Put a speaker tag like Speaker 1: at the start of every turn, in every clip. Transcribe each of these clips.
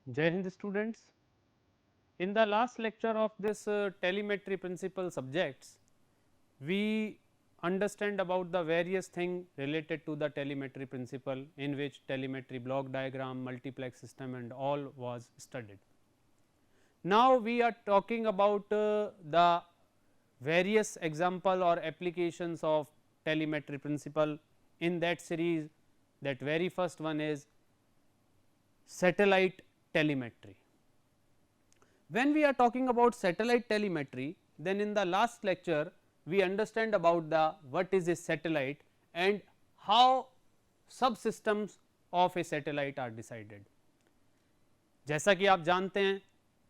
Speaker 1: Jai Hind students. In the last lecture of this telemetry principle subjects, we understand about the various things related to the telemetry principle, in which telemetry block diagram, multiplex system and all was studied. Now, we are talking about the various example or applications of telemetry principle. In that series, that very first one is satellite telemetry. When we are talking about satellite telemetry, then in the last lecture we understand about the what is a satellite and how subsystems of a satellite are decided. जैसा कि आप जानते हैं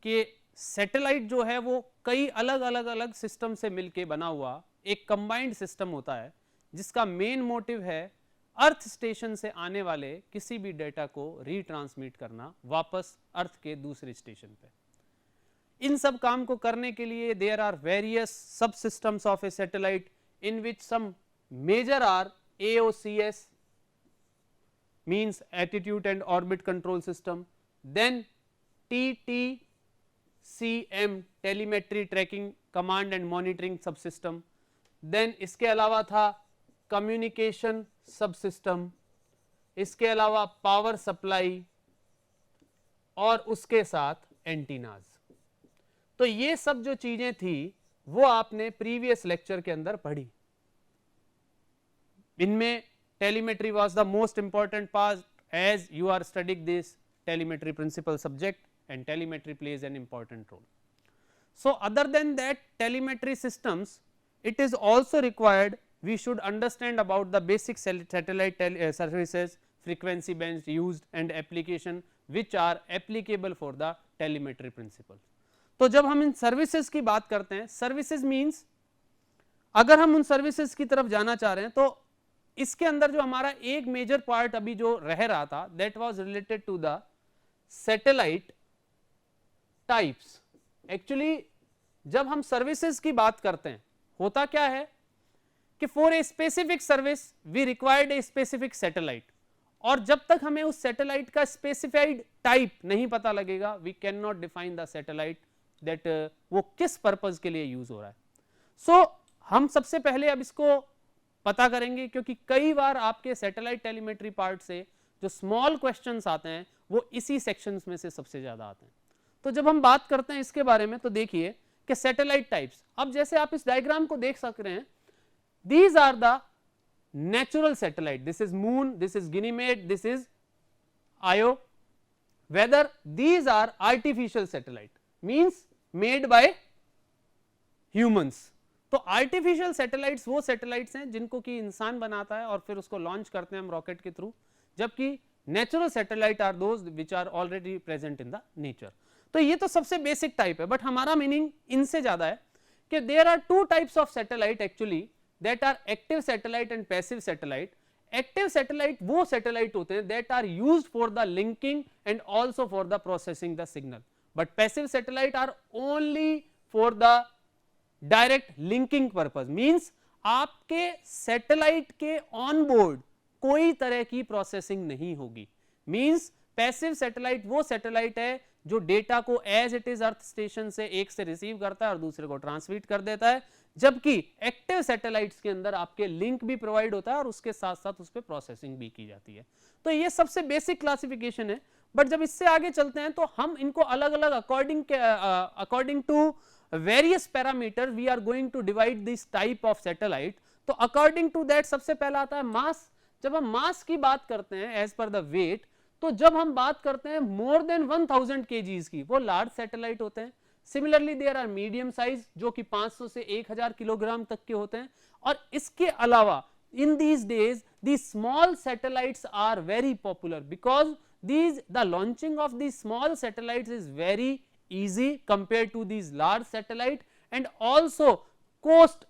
Speaker 1: कि satellite जो है वो कई अलग अलग सिस्टम से मिलके बना हुआ एक कंबाइंड सिस्टम होता है, जिसका मेन मोटिव है अर्थ स्टेशन से आने वाले किसी भी डेटा को रीट्रांसमिट करना वापस अर्थ के दूसरे स्टेशन पे। इन सब काम को करने के लिए there are various subsystems of a satellite, in which some major are AOCS means attitude and orbit control system, then TTCM telemetry tracking command and monitoring subsystem, then इसके अलावा था communication subsystem, इसके अलावा power supply और उसके साथ antennas. तो ये सब जो चीजें थी वो आपने प्रीवियस लेक्चर के अंदर पढ़ी। इनमें telemetry was the most important part as you are studying this telemetry principle subject, and telemetry plays an important role. So, other than that telemetry systems, it is also required we should understand about the basic satellite services, frequency bands used and application which are applicable for the telemetry principle. तो जब हम इन services की बात करते हैं, services means अगर हम उन सर्विसेज की तरफ जाना चाह रहे हैं तो इसके अंदर जो हमारा एक मेजर पार्ट अभी जो रह रहा था that was related to the satellite types. Actually जब हम सर्विसेज की बात करते हैं होता क्या है कि for a specific service we required a specific satellite, और जब तक हमें उस सैटेलाइट का स्पेसिफाइड टाइप नहीं पता लगेगा we can not define the satellite that वो किस पर्पज के लिए यूज हो रहा है। सो हम सबसे पहले अब इसको पता करेंगे, क्योंकि कई बार आपके सैटेलाइट टेलीमेट्री पार्ट से जो स्मॉल क्वेश्चंस आते हैं वो इसी सेक्शंस में से सबसे ज्यादा आते हैं। तो जब हम बात करते हैं इसके बारे में तो देखिए कि सैटेलाइट टाइप्स, अब जैसे आप इस डायग्राम को देख सक रहे हैं, these are the natural satellite, this is moon, this is Ganymede, this is Io, whether these are artificial satellite means made by humans. तो आर्टिफिशियल सैटेलाइट्स वो सैटेलाइट्स हैं जिनको कि इंसान बनाता है और फिर उसको लॉन्च करते हैं हम रॉकेट के थ्रू, जबकि natural satellite are those which are already present in the nature. तो ये तो सबसे बेसिक टाइप है, बट हमारा मीनिंग इनसे ज्यादा है कि there are two types of satellite actually, that are active satellite and passive satellite. Active satellite वो सैटेलाइट होते हैं that are used for the linking and also for the processing the signal, but passive satellite are only for the direct linking purpose, means आपके satellite के on board कोई तरह की processing नहीं होगी। मींस पैसिव सैटेलाइट वो satellite है जो डेटा को as it is earth station से एक से रिसीव करता है और दूसरे को ट्रांसमिट कर देता है, जबकि एक्टिव सैटेलाइट्स के अंदर आपके लिंक भी प्रोवाइड होता है और उसके साथ साथ उस पर प्रोसेसिंग भी की जाती है। तो ये सबसे बेसिक क्लासिफिकेशन है, बट जब इससे आगे चलते हैं तो हम इनको अलग अलग according to various parameters we are going to divide this type of satellite. तो according to that सबसे पहला आता है मास। जब हम मास की बात करते हैं as per the weight, तो जब हम बात करते हैं more than 1000 kgs की वो लार्ज सैटेलाइट होते हैं। Similarly there are medium size जो कि 500 से 1000 किलोग्राम तक के होते हैं, और इसके अलावा in these days these small satellites are very popular because the launching of these small satellites is very easy compared to these large satellite, and also cost,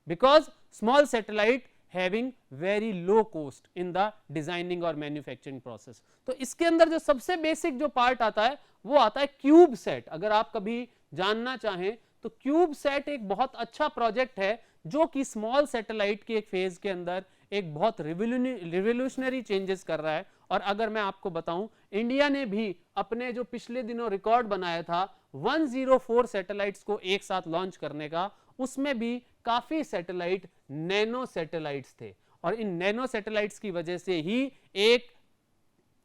Speaker 1: because small satellite having very low cost in the designing or manufacturing process. तो इसके अंदर जो सबसे basic जो part आता है वो आता है क्यूब सेट। अगर आप कभी जानना चाहें तो क्यूब सेट एक बहुत अच्छा प्रोजेक्ट है जो कि स्मॉल सैटेलाइट के एक फेज के अंदर एक बहुत रिवोल्यूशनरी चेंजेस कर रहा है। और अगर मैं आपको बताऊं, इंडिया ने भी अपने जो पिछले दिनों रिकॉर्ड बनाया था 104 सैटेलाइट्स को एक साथ लॉन्च करने का, उसमें भी काफी सैटेलाइट नैनो सैटेलाइट्स थे। और इन नैनो सैटेलाइट्स की वजह से ही एक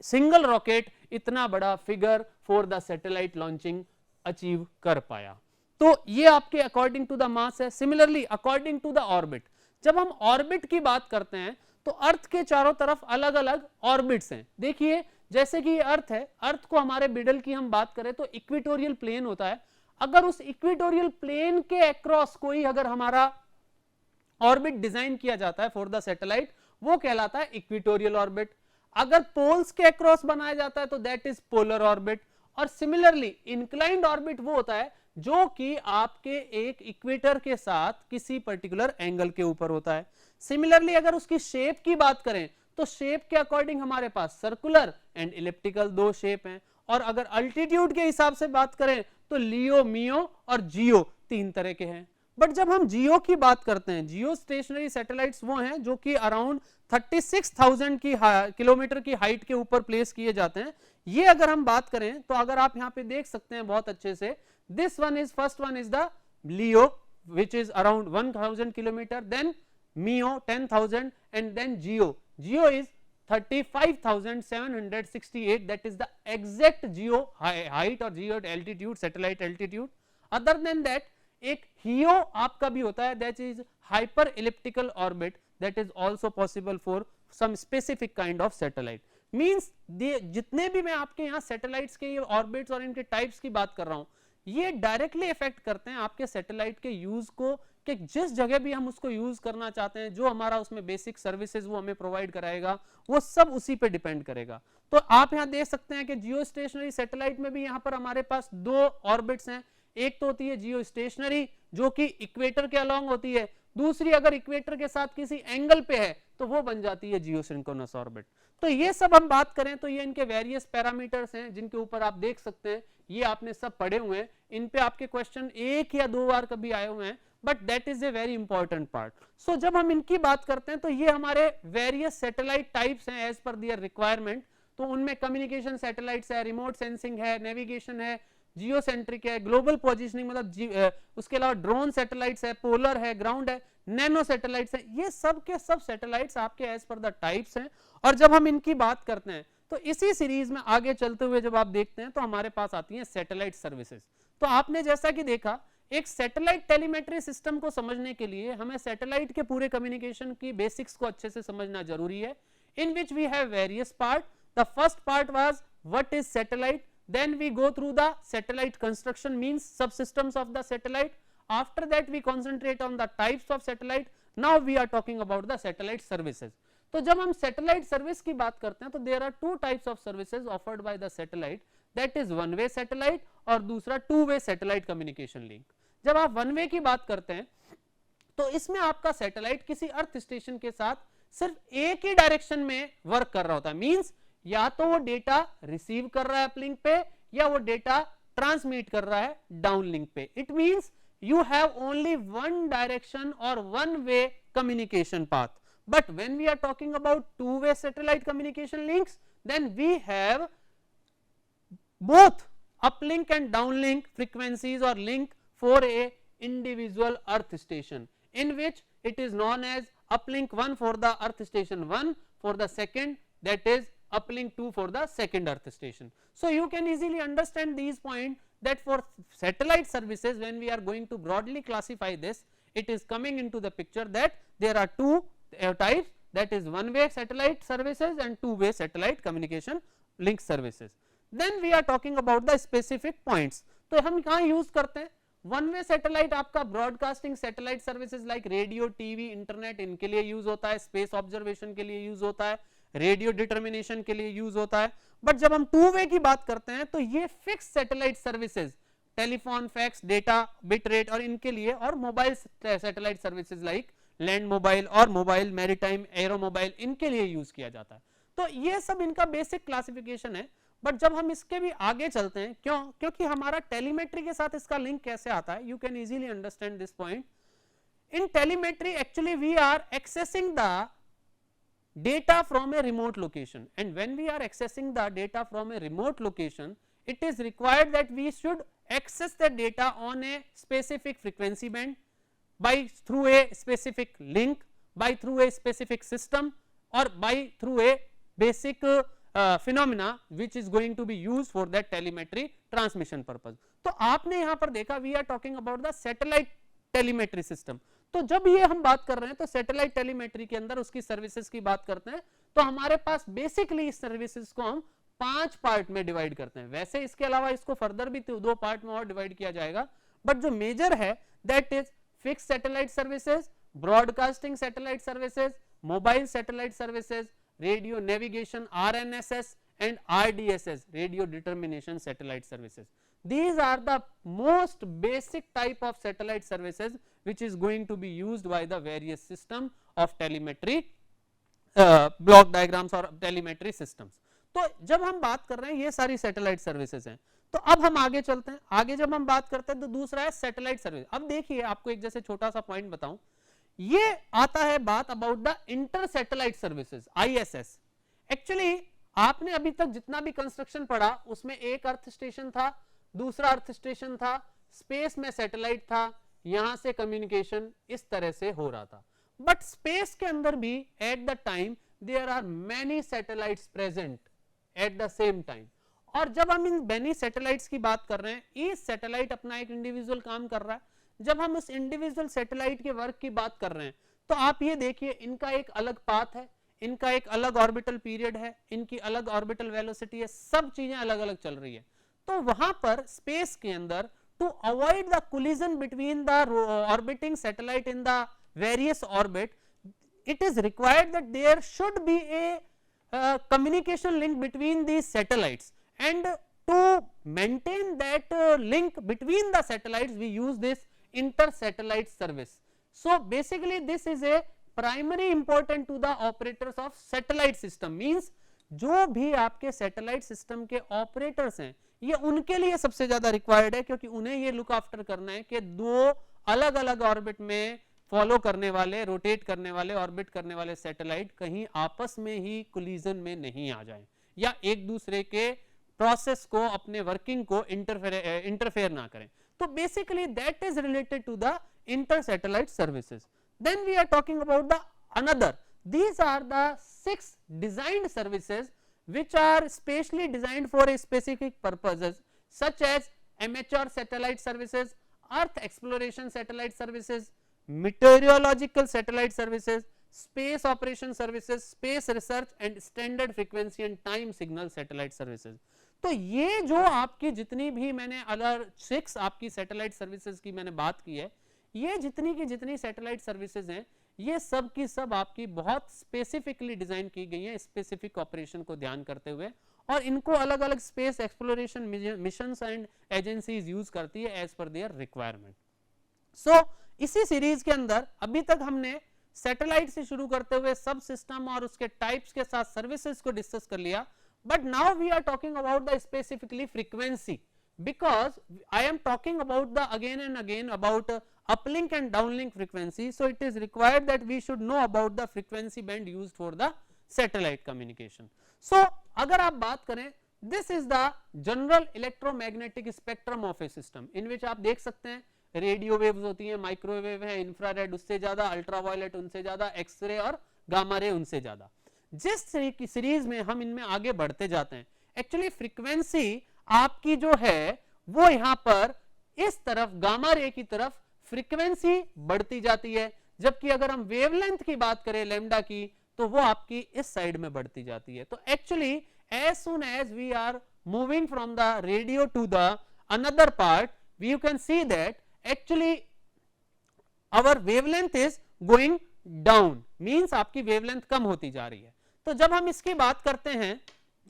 Speaker 1: सिंगल रॉकेट इतना बड़ा figure for the satellite launching achieve कर पाया। तो ये आपके अकॉर्डिंग टू द मास है। Similarly according to the orbit, जब हम ऑर्बिट की बात करते हैं तो अर्थ के चारों तरफ अलग अलग ऑर्बिट्स हैं। देखिए जैसे कि ये अर्थ है, अर्थ को हमारे मिडल की हम बात करें तो इक्वेटोरियल प्लेन होता है। अगर उस इक्वेटोरियल प्लेन के अक्रॉस कोई अगर हमारा ऑर्बिट डिजाइन किया जाता है फॉर द सैटेलाइट, वो कहलाता है इक्वेटोरियल ऑर्बिट। अगर पोल्स के अक्रॉस बनाया जाता है तो दैट इज पोलर ऑर्बिट। और सिमिलरली इंक्लाइंड ऑर्बिट वो होता है जो कि आपके एक इक्वेटर के साथ किसी पर्टिकुलर एंगल के ऊपर होता है। सिमिलरली अगर उसकी शेप की बात करें तो शेप के अकॉर्डिंग हमारे पास सर्कुलर एंड इलिप्टिकल दो शेप हैं। और अगर अल्टीट्यूड के हिसाब से बात करें तो लियो, मियो और जियो तीन तरह के हैं। बट जब हम जियो की बात करते हैं, जियो स्टेशनरी सैटेलाइट्स वो हैं जो कि अराउंड 36,000 की किलोमीटर की हाइट के ऊपर प्लेस किए जाते हैं। ये अगर हम बात करें तो अगर आप यहां पे देख सकते हैं बहुत अच्छे से, this one is first one is the LEO which is around 1000 kilometre, then MEO 10,000 and then GEO, GEO is 35,768, that is the exact geo height और geo altitude, satellite altitude. Other than that एक हियो आपका भी होता है, that is hyper elliptical orbit, that is also possible for some specific kind of satellite. Means जितने भी मैं आपके यहाँ सैटेलाइट्स के ऑर्बिट्स और इनके टाइप्स की बात कर रहा हूँ, ये डायरेक्टली इफेक्ट करते हैं आपके सैटेलाइट के यूज को, कि जिस जगह भी हम उसको यूज करना चाहते हैं, जो हमारा उसमें बेसिक सर्विसेज वो हमें प्रोवाइड कराएगा, वो सब उसी पे डिपेंड करेगा। तो आप यहाँ देख सकते हैं कि जियो स्टेशनरी सैटेलाइट में भी यहाँ पर हमारे पास दो ऑर्बिट्स हैं। एक तो होती है जियो स्टेशनरी जो कि इक्वेटर के अलोंग होती है, दूसरी अगर इक्वेटर के साथ किसी एंगल पे है तो वो बन जाती है जियो सिंक्रोनस ऑर्बिट। तो ये सब हम बात करें तो ये इनके वेरियस पैरामीटर्स हैं जिनके ऊपर आप देख सकते हैं, ये आपने सब पढ़े हुए हैं, इन पे आपके क्वेश्चन एक या दो बार कभी आए हुए हैं, but that is a very important part. So जब हम इनकी बात करते हैं तो ये हमारे वेरियस सैटेलाइट टाइप्स हैं एज पर दियर रिक्वायरमेंट। तो उनमें कम्युनिकेशन सैटेलाइट्स है, रिमोट सेंसिंग है, नेविगेशन है, जियोसेंट्रिक है, ग्लोबल पोजिशनिंग मतलब उसके अलावा ड्रोन सैटेलाइट्स है, पोलर है, ग्राउंड है, नैनो सैटेलाइट्स है। ये सब के सब सैटेलाइट्स आपके एज पर द टाइप्स हैं। और जब हम इनकी बात करते हैं तो इसी सीरीज में आगे चलते हुए जब आप देखते हैं तो हमारे पास आती हैं सैटेलाइट सर्विसेज। तो आपने जैसा कि देखा, एक सैटेलाइट टेलीमेट्री सिस्टम को समझने के लिए हमें सैटेलाइट के पूरे कम्युनिकेशन की बेसिक्स को अच्छे से समझना जरूरी है, in which we have various part. The first part was what is satellite, then we go through the satellite construction, means subsystems of the satellite. After that we concentrate on the types of satellite. Now we are talking about the satellite services. तो जब हम satellite service की बात करते हैं तो there are two types of services offered by the satellite, that is one way satellite और दूसरा two way satellite communication link. जब आप one way की बात करते हैं तो इसमें आपका सैटेलाइट किसी अर्थ स्टेशन के साथ सिर्फ एक ही डायरेक्शन में वर्क कर रहा होता है, मींस या तो वो डेटा रिसीव कर रहा है अपलिंक पे या वो डेटा ट्रांसमिट कर रहा है डाउनलिंक पे। It means you have only one direction और one way communication path. But when we are talking about two way satellite communication links, then we have both uplink and downlink frequencies और link for a individual earth station, in which it is known as uplink 1 for the earth station 1, for the second that is uplink 2 for the second earth station. So you can easily understand these points that for satellite services, when we are going to broadly classify this, it is coming into the picture that there are two types, that is one way satellite services and two way satellite communication link services. Then we are talking about the specific points. तो हम कहाँ use करते हैं? One way satellite आपका broadcasting satellite services like radio, TV, internet, इनके लिए use होता है, स्पेस ऑब्जर्वेशन के लिए यूज होता है, रेडियो डिटर्मिनेशन के लिए यूज होता है। बट जब हम टू वे की बात करते हैं तो ये fix satellite services, telephone, fax, data, bit rate और इनके लिए, और mobile satellite services like land mobile और मोबाइल, मैरीटाइम, एरो मोबाइल, इनके लिए यूज किया जाता है। तो ये सब इनका बेसिक क्लासिफिकेशन है। बट जब हम इसके भी आगे चलते हैं, क्योंकि हमारा टेलीमेट्री के साथ इसका लिंक कैसे आता है, you can easily understand this point. In telemetry actually we are accessing the data from a remote location, and when we are accessing the data from a remote location, it is required that we should access the data on a specific frequency band by through a specific link, by through a specific system, or by through a basic phenomena which is going to be used for that telemetry transmission purpose. तो आपने यहाँ पर देखा we are talking about the satellite telemetry system. तो जब ये हम बात कर रहे हैं तो सैटेलाइट टेलीमेट्री के अंदर उसकी सर्विसेज की बात करते हैं, तो हमारे पास बेसिकली इस सर्विसेज को हम 5 पार्ट में डिवाइड करते हैं. वैसे इसके अलावा इसको फर्दर भी 2 पार्ट में और डिवाइड किया जाएगा, बट जो मेजर है that is fix satellite services, broadcasting satellite services, mobile satellite services, radio navigation RNSS and RDSS, radio determination satellite services. These are the most basic type of satellite services which is going to be used by the various system of telemetry block diagrams or telemetry systems. तो जब हम बात कर रहे हैं ये सारी satellite services हैं, तो अब हम आगे चलते हैं. आगे जब हम बात करते हैं तो दूसरा है सैटेलाइट सर्विस. अब देखिए आपको एक जैसे छोटा सा पॉइंट बताऊं, ये आता है बात about the inter satellite services ISS. Actually आपने अभी तक जितना भी कंस्ट्रक्शन पढ़ा उसमें एक अर्थ स्टेशन था, दूसरा अर्थ स्टेशन था, स्पेस में सैटेलाइट था, यहां से कम्युनिकेशन इस तरह से हो रहा था. बट स्पेस के अंदर भी at the time there are many satellites present at the same time. और जब हम इन मैनी सैटेलाइट्स की बात कर रहे हैं, ईच सैटेलाइट अपना एक इंडिविजुअल काम कर रहा है. जब हम उस इंडिविजुअल सैटेलाइट के वर्क की बात कर रहे हैं तो आप ये देखिए इनका एक अलग पाथ है, इनका एक अलग ऑर्बिटल पीरियड है, इनकी अलग ऑर्बिटल वेलोसिटी है, सब चीजें अलग अलग चल रही है. तो वहां पर स्पेस के अंदर to avoid the collision between the orbiting satellite in the various orbit, it is required that there should be a communication link between these satellites, and to maintain that link between the satellites we use this inter satellite service. So basically this is a primary important to the operators of satellite system, means जो भी आपके satellite system के operators हैं ये उनके लिए सबसे ज्यादा रिक्वायर्ड है, क्योंकि उन्हें ये लुक आफ्टर करना है कि 2 अलग अलग ऑर्बिट में फॉलो करने वाले, रोटेट करने वाले, ऑर्बिट करने वाले सैटेलाइट कहीं आपस में ही कोलिजन में नहीं आ जाएं या एक दूसरे के प्रोसेस को, अपने वर्किंग को इंटरफेयर ना करें. तो basically that is related to the inter satellite services. Then we are talking about the another, these are the 6 designed services which are specially designed for a specific purposes, such as amateur satellite services, earth exploration satellite services, meteorological satellite services, space operation services, space research and standard frequency and time signal satellite services. तो ये जो आपकी जितनी भी मैंने अलग 6 आपकी satellite services की मैंने बात की है, ये जितनी की जितनी सैटेलाइट सर्विसेज हैं ये सब की सब आपकी बहुत स्पेसिफिकली डिजाइन की गई है स्पेसिफिक ऑपरेशन को ध्यान करते हुए, और इनको अलग अलग space exploration missions and agencies use करती है एज पर देयर रिक्वायरमेंट. सो इसी सीरीज के अंदर अभी तक हमने सैटेलाइट से शुरू करते हुए सब सिस्टम और उसके टाइप्स के साथ सर्विसेज को डिस्कस कर लिया. But now we are talking about the specifically frequency, because I am talking about the again and again about uplink and downlink frequency. So it is required that we should know about the frequency band used for the satellite communication. So अगर आप बात करें, this is the general electromagnetic spectrum of a system in which आप देख सकते हैं radio waves होती हैं, माइक्रोवेव है, इंफ्रारेड उससे ज्यादा, अल्ट्रावायलेट उनसे ज्यादा, एक्सरे और गामा रे उनसे ज्यादा. जिस सीरीज में हम इनमें आगे बढ़ते जाते हैं, एक्चुअली फ्रीक्वेंसी आपकी जो है वो यहां पर इस तरफ गामा रे की तरफ फ्रीक्वेंसी बढ़ती जाती है, जबकि अगर हम वेवलेंथ की बात करें लैम्डा की तो वो आपकी इस साइड में बढ़ती जाती है. तो actually as soon as we are moving from the radio to the another part, you can see that actually our wavelength is going down, means आपकी वेवलेंथ कम होती जा रही है. तो जब हम इसकी बात करते हैं,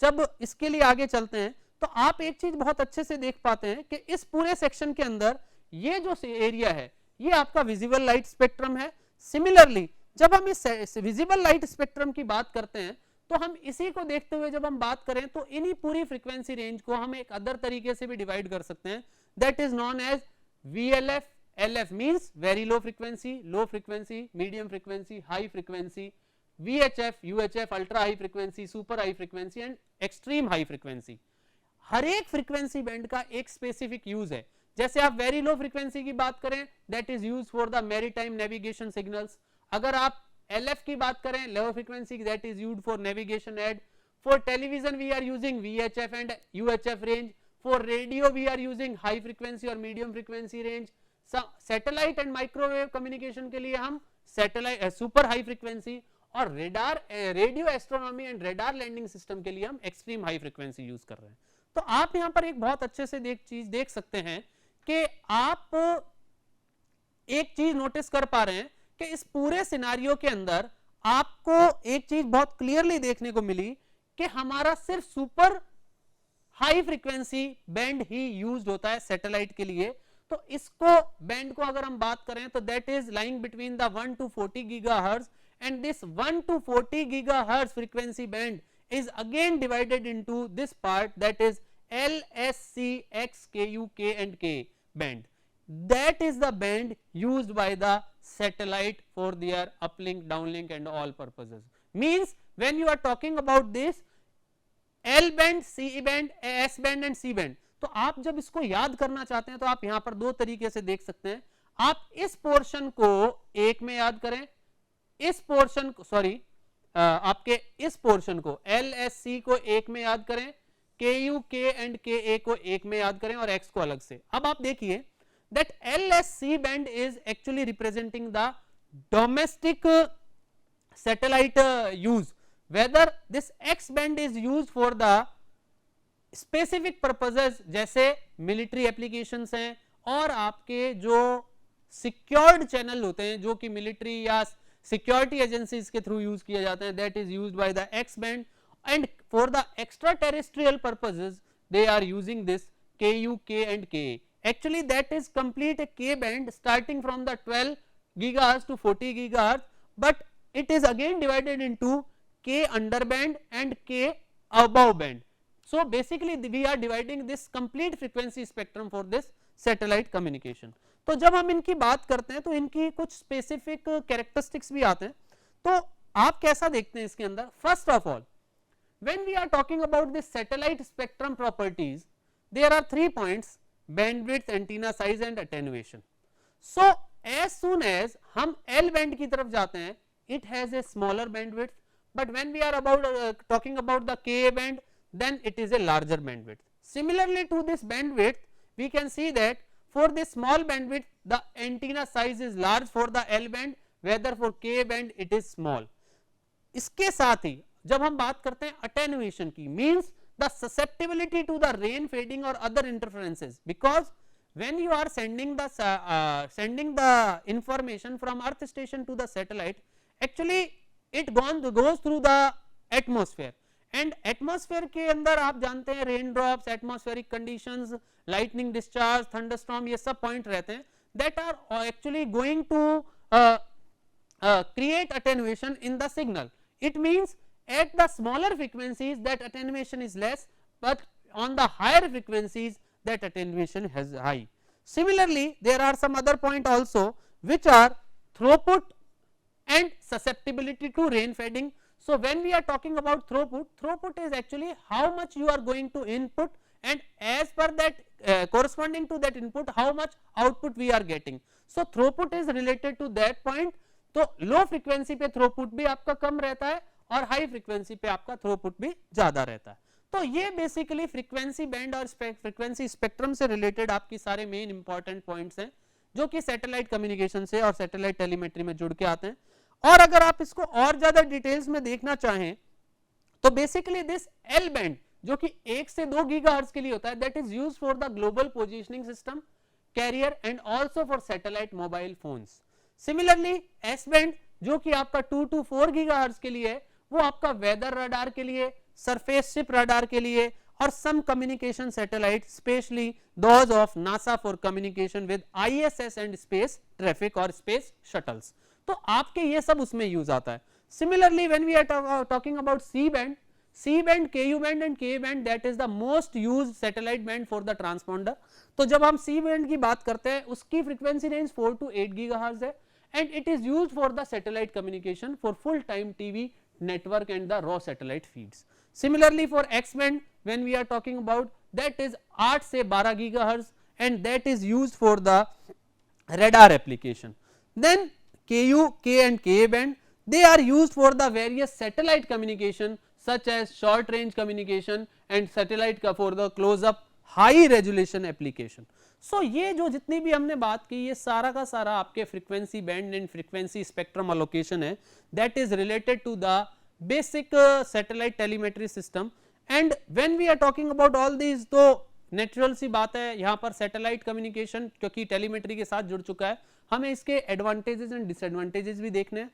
Speaker 1: जब इसके लिए आगे चलते हैं, तो आप एक चीज बहुत अच्छे से देख पाते हैं कि इस पूरे सेक्शन के अंदर ये जो एरिया है ये आपका विजिबल लाइट स्पेक्ट्रम है. सिमिलरली जब हम इस विजिबल लाइट स्पेक्ट्रम की बात करते हैं तो हम इसी को देखते हुए जब हम बात करें तो इन्हीं पूरी फ्रीक्वेंसी रेंज को हम एक अदर तरीके से भी डिवाइड कर सकते हैं, that is known as VLF LF, means very low frequency, medium frequency, high frequency, VHF, UHF, ultra high frequency, super high frequency and extreme high frequency. हर एक फ्रीक्वेंसी बैंड का एक स्पेसिफिक यूज है। जैसे आप वेरी लो फ्रीक्वेंसी की बात करें, that is use for the maritime navigation signals. अगर आप LF की बात करें, low frequency, that is used for navigation aid. For television we are using VHF and UHF range. For radio we are using high frequency और medium frequency range. Satellite and microwave communication के लिए हम satellite super high frequency, और radar radio astronomy and radar landing system के लिए हम extreme high frequency use कर रहे हैं। तो आप यहां पर एक बहुत अच्छे से चीज देख सकते हैं कि आप एक चीज नोटिस कर पा रहे हैं कि इस पूरे सिनारियो के अंदर आपको एक चीज बहुत क्लियरली देखने को मिली कि हमारा सिर्फ सुपर हाई फ्रीक्वेंसी बैंड ही यूज्ड होता है सैटेलाइट के लिए। तो इसको बैंड को अगर हम बात करें तो that is lying between the 1 to 40 gigahertz, and this 1 to 40 gigahertz frequency band is again divided into this part, that is LSC, X, KU, K and K band. That is the band used by the satellite for their uplink, downlink and all purposes. Means when you are talking about this L band, C band, S band and C band, तो आप जब इसको याद करना चाहते हैं तो आप यहां पर दो तरीके से देख सकते हैं। आप इस पोर्शन को एक में याद करें, इस पोर्शन को आपके इस पोर्शन को LSC को एक में याद करें, KU, K एंड KA को एक में याद करें और X को अलग से। अब आप देखिए that LSC band is actually representing the domestic satellite use, whether this X band is used for the specific purposes जैसे मिलिट्री एप्लीकेशंस हैं और आपके जो सिक्योर्ड चैनल होते हैं जो कि मिलिट्री या सिक्योरिटी एजेंसीज के थ्रू यूज किया जाते हैं, that is used by the X band. And for the extraterrestrial purposes they are using this KU, K and KA. Actually that is complete a K band starting from the 12 gigahertz to 40 gigahertz, but it is again divided into K underband and K above band. So basically we are dividing this complete frequency spectrum for this satellite communication. तो जब हम इनकी बात करते हैं तो इनकी कुछ स्पेसिफिक कैरेक्टरिस्टिक्स भी आते हैं। तो आप कैसा देखते हैं इसके अंदर? First of all, when we are talking about this satellite spectrum properties, there are 3 points: bandwidth, antenna size and attenuation. So as soon as हम L बैंड की तरफ जाते हैं, it has a smaller bandwidth, but when we are talking about the KA band, then it is a larger bandwidth. Similarly to this bandwidth, we can see that for this small bandwidth the antenna size is large for the L band, whether for K band it is small. इसके साथ ही जब हम बात करते हैं attenuation की, means the susceptibility to the rain fading or other interferences, because when you are sending the information from earth station to the satellite, actually it goes through the atmosphere, and atmosphere के अंदर आप जानते हैं rain drops, atmospheric conditions, lightning discharge, thunderstorm, ये सब point रहते हैं that are actually going to create attenuation in the signal. It means at the smaller frequencies that attenuation is less, but on the higher frequencies that attenuation has high. Similarly, there are some other point also which are throughput and susceptibility to rain fading. So when we are talking about throughput is actually how much you are going to input, and as per that corresponding to that input how much output we are getting. So throughput is related to that point. तो low frequency पे throughput भी आपका कम रहता है और high frequency पे आपका throughput भी ज्यादा रहता है. तो ये बेसिकली फ्रीक्वेंसी बैंड और फ्रीक्वेंसी स्पेक्ट्रम से रिलेटेड आपकी सारे मेन इंपॉर्टेंट पॉइंट्स हैं जो कि सैटेलाइट कम्युनिकेशन से और सैटेलाइट टेलीमेट्री में जुड़ के आते हैं. और अगर आप इसको और ज्यादा डिटेल्स में देखना चाहें तो बेसिकली दिस एल बैंड जो कि 1 से 2 गीगाहर्ट्ज के लिए होता है, that is used for the global positioning system, carrier and also for satellite mobile phones. Similarly S band जो कि आपका 2 to 4 गीगाहर्ट्ज के लिए है, वो आपका वेदर रडार के लिए, सरफेस शिप रडार के लिए और some communication satellite specially those of NASA for communication with ISS and space traffic और स्पेस शटल्स. तो आपके ये सब उसमें यूज आता है. Similarly when we are talking about C band, KU band and K band, that is the most used satellite band for the transponder. तो जब हम सी बैंड की बात करते हैं उसकी फ्रीक्वेंसी रेंज 4 to 8 गीगाहर्ट्ज है, and it is used for the satellite communication for full time TV network and the raw satellite feeds. Similarly, for X band when we are talking about, that is 8 से 12 gigahertz and that is used for the radar application. Then Ku, K and Ka band, they are used for the various satellite communication such as short range communication and satellite का for the close up high resolution application. So ये जो जितनी भी हमने बात की ये सारा का सारा आपके frequency band and frequency spectrum allocation है, that is related to the basic satellite telemetry system. And when we are talking about all these, तो नेचुरल सी बात है यहाँ पर सैटेलाइट कम्युनिकेशन क्योंकि टेलीमेट्री के साथ जुड़ चुका है, हमें इसके एडवांटेजेस एंड डिसएडवांटेजेस भी देखने हैं.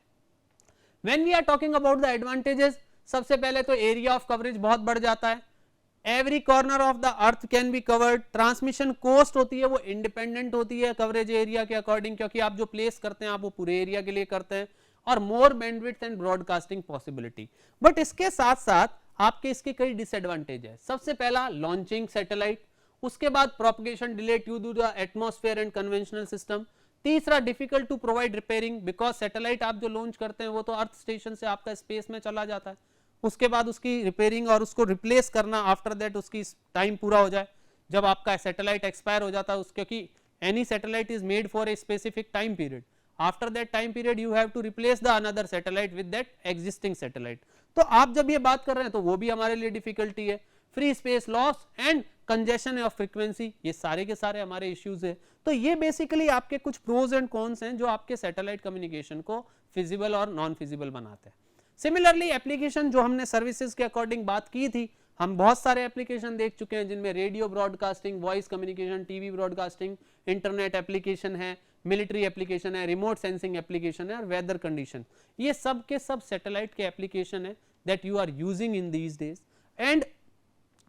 Speaker 1: When we are talking about the advantages, सबसे पहले तो एरिया ऑफ कवरेज बहुत बढ़ जाता है. Every corner of the earth can be covered. Transmission cost होती है वो इंडिपेंडेंट होती है कवरेज एरिया के अकॉर्डिंग, क्योंकि आप जो प्लेस करते हैं आप वो पूरे एरिया के लिए करते हैं. और more bandwidth and broadcasting possibility. But इसके साथ साथ आपके इसके कई डिसएडवांटेज है. सबसे पहला लॉन्चिंग सैटेलाइट, उसके बाद propagation delay due to the atmosphere and conventional system. तीसरा difficult to provide repairing, because satellite आप जो लॉन्च करते हैं वो तो अर्थ स्टेशन से आपका स्पेस में चला जाता है, उसके बाद उसकी रिपेयरिंग और उसको रिप्लेस करना आफ्टर दैट उसकी टाइम पूरा हो जाए, जब आपका सैटेलाइट एक्सपायर हो जाता है, क्योंकि any satellite is made for a specific time period. After that time period you have to replace the another satellite with that existing satellite. तो आप जब ये बात कर रहे हैं तो वो भी हमारे लिए डिफिकल्टी है. Free space loss and congestion of frequency, ये सारे के सारे हमारे इश्यूज है. तो ये बेसिकली आपके कुछ प्रोज एंड कॉन्स हैं जो आपके सैटेलाइट कम्युनिकेशन को फिजिबल और नॉन फिजिबल बनाते हैं. सिमिलरली एप्लीकेशन जो हमने सर्विसेज के अकॉर्डिंग बात की थी, हम बहुत सारे एप्लीकेशन देख चुके हैं जिनमें radio broadcasting, voice communication, TV broadcasting, internet application है, मिलिट्री एप्लीकेशन है, रिमोट सेंसिंग एप्लीकेशन है और वेदर कंडीशन. ये सब के सब सैटेलाइट के एप्लीकेशन है that you are using in these days. And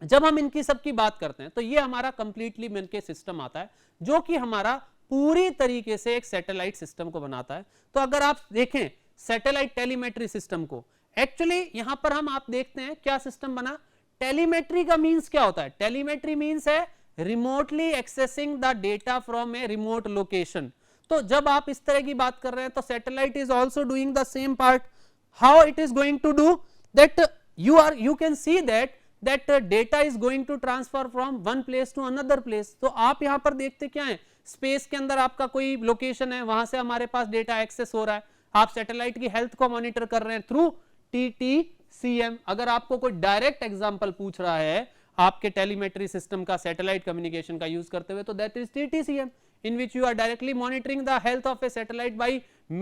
Speaker 1: जब हम इनकी सब की बात करते हैं तो ये हमारा कंप्लीटली मिलके सिस्टम आता है जो कि हमारा पूरी तरीके से एक सैटेलाइट सिस्टम को बनाता है. तो अगर आप देखें सैटेलाइट टेलीमेट्री सिस्टम को, एक्चुअली यहां पर हम आप देखते हैं क्या सिस्टम बना. टेलीमेट्री का मींस क्या होता है? टेलीमेट्री मींस है remotely accessing the data from a remote location. तो जब आप इस तरह की बात कर रहे हैं तो satellite is also doing the same part. How it is going to do that? you can see that data is going to transfer from one place to another place. तो आप यहां पर देखते क्या है, स्पेस के अंदर आपका कोई लोकेशन है, वहां से हमारे पास डेटा एक्सेस हो रहा है. आप सैटेलाइट की हेल्थ को मॉनिटर कर रहे हैं थ्रू TTCM. अगर आपको कोई डायरेक्ट एग्जांपल पूछ रहा है आपके टेलीमेट्री सिस्टम का सैटेलाइट कम्युनिकेशन का यूज करते हुए, तो that is TTCM, in which you are directly monitoring the health of a satellite by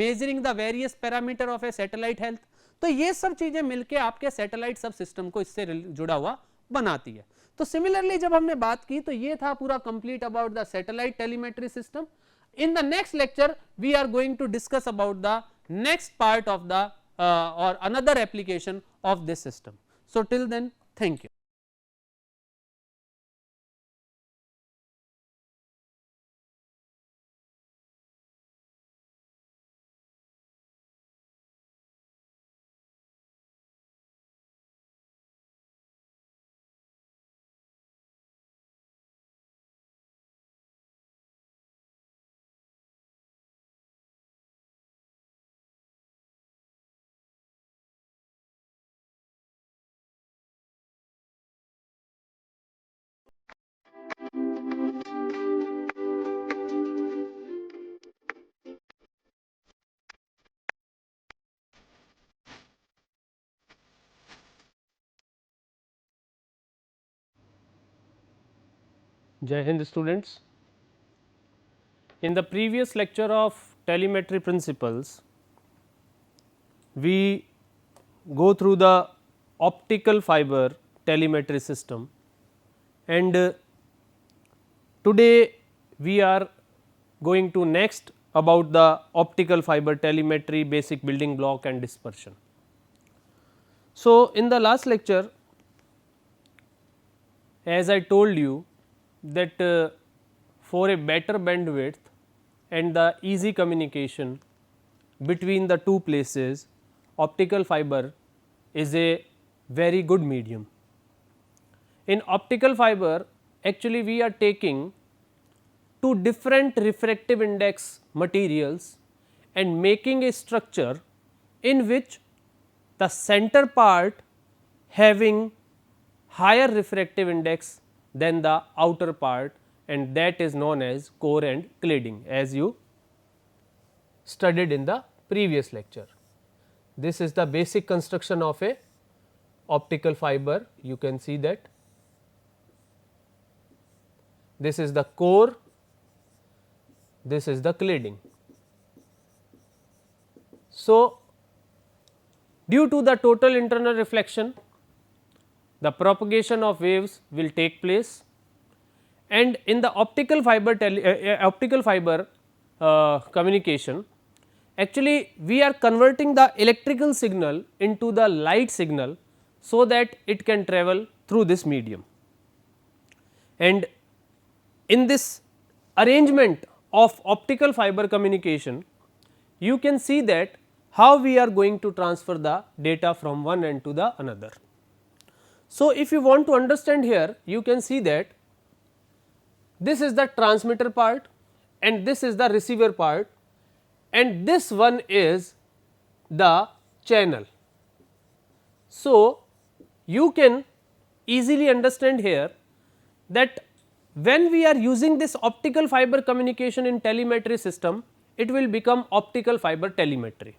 Speaker 1: measuring the various parameter of a satellite health. तो ये सब चीजें मिलके आपके सैटेलाइट सब सिस्टम को इससे जुड़ा हुआ बनाती है. तो सिमिलरली जब हमने बात की तो ये था पूरा complete about the satellite telemetry system. In the next lecture we are going to discuss about the next part of the or another application of this system. So till then, thank you. Jai Hind students. In the previous lecture of telemetry principles, we go through the optical fiber telemetry system, and today we are going to next about the optical fiber telemetry basic building block and dispersion. So in the last lecture, as I told you that for a better bandwidth and the easy communication between the two places, optical fiber is a very good medium. In optical fiber, actually we are taking two different refractive index materials and making a structure in which the center part having higher refractive index than the outer part, and that is known as core and cladding, as you studied in the previous lecture. This is the basic construction of a optical fiber. You can see that this is the core, this is the cladding. So, due to the total internal reflection, the propagation of waves will take place, and in the optical fiber communication, actually we are converting the electrical signal into the light signal, so that it can travel through this medium. And in this arrangement of optical fiber communication, you can see that how we are going to transfer the data from one end to the another. So, if you want to understand here, you can see that this is the transmitter part and this is the receiver part, and this one is the channel. So, you can easily understand here that when we are using this optical fiber communication in telemetry system, it will become optical fiber telemetry.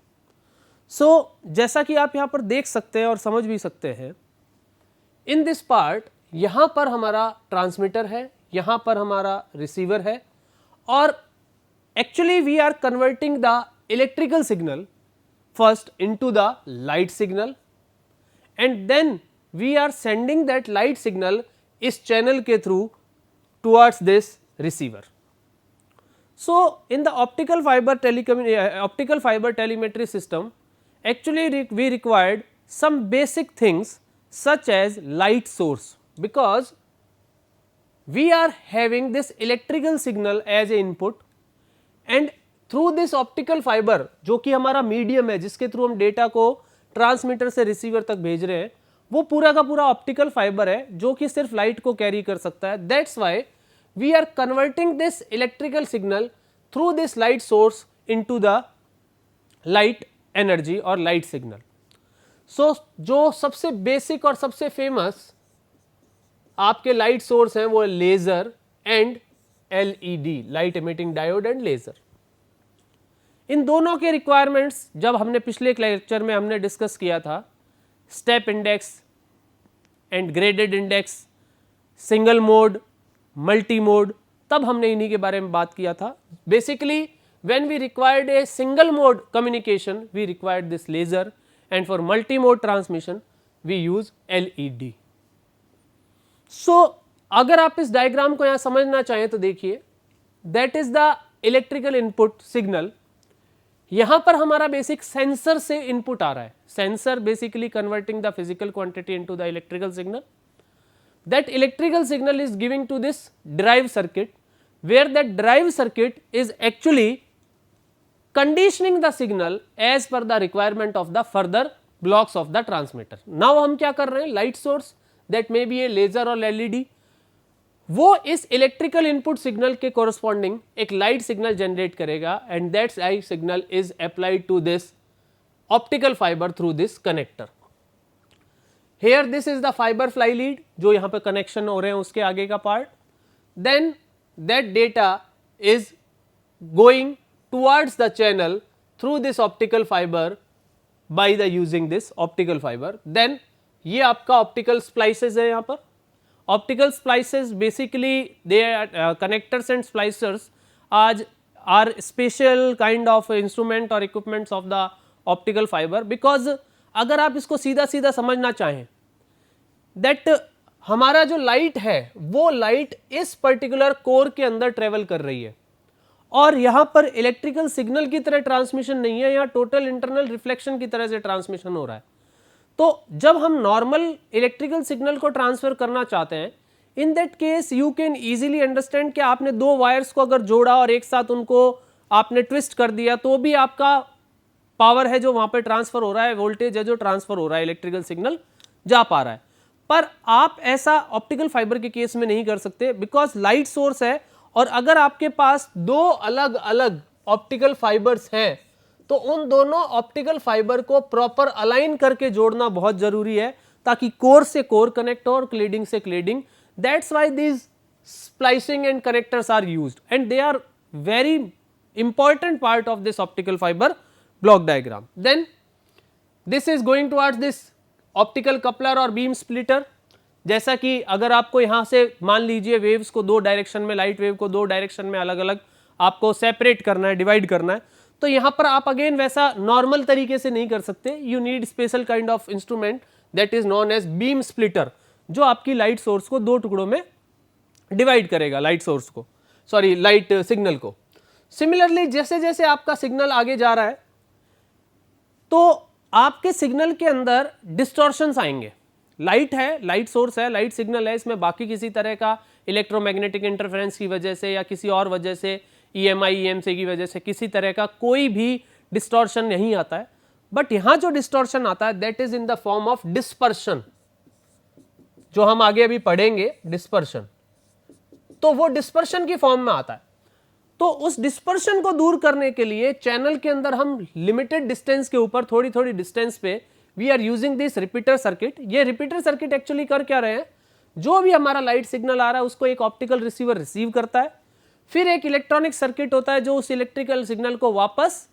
Speaker 1: So, जैसा कि आप यहाँ पर देख सकते हैं और समझ भी सकते हैं, इन दिस पार्ट यहाँ पर हमारा ट्रांसमीटर है, यहाँ पर हमारा रिसीवर है, और actually we are converting the electrical signal first into the light signal, and then we are sending that light signal इस चैनल के through towards this receiver. So, in the optical fiber telemetry system, actually we required some basic things such as light source, because we are having this electrical signal as a input, and through this optical fiber जो कि हमारा medium है जिसके through हम data को transmitter से receiver तक भेज रहे हैं, वो पूरा का पूरा ऑप्टिकल फाइबर है जो कि सिर्फ लाइट को कैरी कर सकता है. That's why we are converting this electrical signal through this light source into the light energy or light signal. So, जो सबसे बेसिक और सबसे फेमस आपके लाइट सोर्स हैं वो laser and LED, light emitting diode and laser. इन दोनों के रिक्वायरमेंट्स जब हमने पिछले लेक्चर में हमने डिस्कस किया था, step index and graded index, single mode, multi mode, तब हमने इन्हीं के बारे में बात किया था. Basically when we required a single mode communication we required this laser, and for multi mode transmission we use LED. So अगर आप इस डायग्राम को यहाँ समझना चाहें तो देखिए, that is the electrical input signal. यहाँ पर हमारा बेसिक सेंसर से इनपुट आ रहा है, sensor basically converting the physical quantity into the electrical signal. That electrical signal is giving to this drive circuit, where that drive circuit is actually conditioning the signal as per the requirement of the further blocks of the transmitter. Now हम क्या कर रहे हैं, light source that may be a laser or LED, वो इस electrical input signal के corresponding एक light signal generate करेगा, and that light signal is applied to this optical fiber through this connector. Here this is the fiber fly lead जो यहाँ पे connection हो रहे हैं उसके आगे का part. Then that data is going towards the channel through this optical fiber by the using this optical fiber. Then ये आपका optical splices है यहाँ पर. Optical splices basically they are connectors and splicers are special kind of instrument or equipments of the optical fiber, because अगर आप इसको सीधा सीधा समझना चाहें, दैट हमारा जो लाइट है वो लाइट इस पर्टिकुलर कोर के अंदर ट्रेवल कर रही है, और यहाँ पर इलेक्ट्रिकल सिग्नल की तरह ट्रांसमिशन नहीं है, यहाँ टोटल इंटरनल रिफ्लेक्शन की तरह से ट्रांसमिशन हो रहा है. तो जब हम नॉर्मल इलेक्ट्रिकल सिग्नल को ट्रांसफर करना चाहते हैं, in that case you can easily understand कि आपने दो वायर्स को अगर जोड़ा और एक साथ उनको आपने ट्विस्ट कर दिया तो भी आपका पावर है जो वहां पे ट्रांसफर हो रहा है, वोल्टेज है जो ट्रांसफर हो रहा है, इलेक्ट्रिकल सिग्नल जा पा रहा है. पर आप ऐसा ऑप्टिकल फाइबर के केस में नहीं कर सकते, बिकॉज लाइट सोर्स है, और अगर आपके पास दो अलग अलग ऑप्टिकल फाइबर्स हैं
Speaker 2: तो उन दोनों ऑप्टिकल फाइबर को प्रॉपर अलाइन करके जोड़ना बहुत जरूरी है ताकि कोर से कोर कनेक्ट हो और क्लेडिंग से cladding. That's why these splicing and connectors are used and they are very important part of this optical fiber block diagram. Then this is going towards this optical coupler or beam splitter. जैसा कि अगर आपको यहाँ से मान लीजिए waves को दो डायरेक्शन में, लाइट वेव को दो डायरेक्शन में अलग अलग आपको सेपरेट करना है, डिवाइड करना है, तो यहाँ पर आप अगेन वैसा नॉर्मल तरीके से नहीं कर सकते. You need special kind of instrument that is known as beam splitter, जो आपकी लाइट सोर्स को दो टुकड़ों में डिवाइड करेगा, लाइट सोर्स को, सॉरी लाइट सिग्नल को. सिमिलरली जैसे जैसे आपका सिग्नल आगे जा रहा है तो आपके सिग्नल के अंदर डिस्टॉर्शंस आएंगे. लाइट है, लाइट सोर्स है, लाइट सिग्नल है, इसमें बाकी किसी तरह का इलेक्ट्रोमैग्नेटिक इंटरफेरेंस की वजह से या किसी और वजह से, EMI EMC की वजह से किसी तरह का कोई भी डिस्टॉर्शन नहीं आता है. बट यहां जो डिस्टॉर्शन आता है that is in the form of dispersion, जो हम आगे अभी पढ़ेंगे डिस्पर्शन. तो वो डिस्पर्शन की फॉर्म में आता है. तो उस डिस्पर्शन को दूर करने के लिए चैनल के अंदर हम लिमिटेड डिस्टेंस के ऊपर, थोड़ी थोड़ी डिस्टेंस पे we are using this repeater circuit. ये रिपीटर सर्किट एक्चुअली कर क्या रहे हैं, जो भी हमारा लाइट सिग्नल आ रहा है उसको एक ऑप्टिकल रिसीवर रिसीव करता है, फिर एक इलेक्ट्रॉनिक सर्किट होता है जो उस इलेक्ट्रिकल सिग्नल को वापस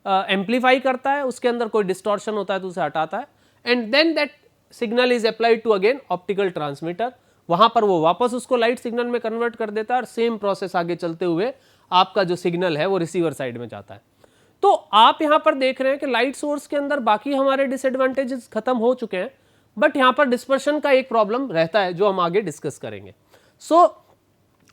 Speaker 2: एम्पलीफाई करता है, उसके अंदर कोई डिस्टॉर्शन होता है तो उसे हटाता है, and then that signal is applied to again optical transmitter. वहां पर वो वापस उसको लाइट सिग्नल में कन्वर्ट कर देता है और सेम प्रोसेस आगे चलते हुए आपका जो सिग्नल है वो रिसीवर साइड में जाता है. तो आप यहां पर देख रहे हैं कि लाइट सोर्स के अंदर बाकी हमारे डिसएडवांटेजेस खत्म हो चुके हैं, बट यहां पर डिस्पर्शन का एक प्रॉब्लम रहता है जो हम आगे डिस्कस करेंगे. सो